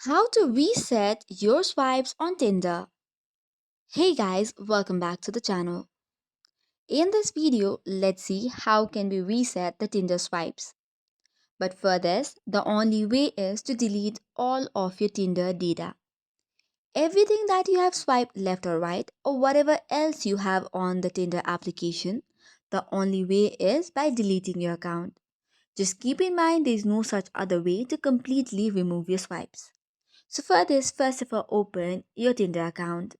How to reset your swipes on Tinder. Hey guys, welcome back to the channel. In this video, let's see how can we reset the Tinder swipes. But for this, the only way is to delete all of your Tinder data. Everything that you have swiped left or right or whatever else you have on the Tinder application, the only way is by deleting your account. Just keep in mind there is no such other way to completely remove your swipes. So for this, first of all, open your Tinder account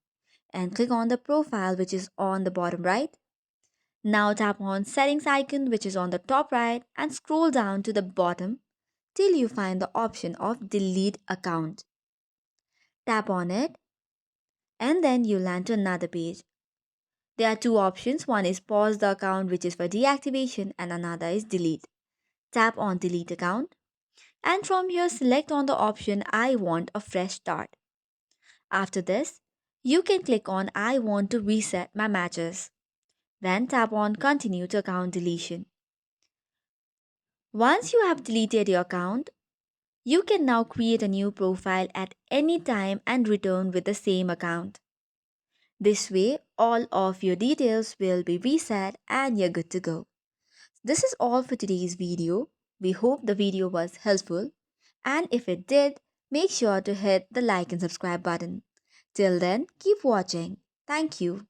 and click on the profile which is on the bottom right. Now tap on settings icon which is on the top right and scroll down to the bottom till you find the option of delete account. Tap on it and then you land to another page. There are two options. One is pause the account which is for deactivation and another is delete. Tap on delete account and from here select on the option I want a fresh start. After this, you can click on I want to reset my matches. Then tap on continue to account deletion. Once you have deleted your account, you can now create a new profile at any time and return with the same account. This way, all of your details will be reset and you're good to go. This is all for today's video. We hope the video was helpful, and if it did, make sure to hit the like and subscribe button. Till then, keep watching. Thank you.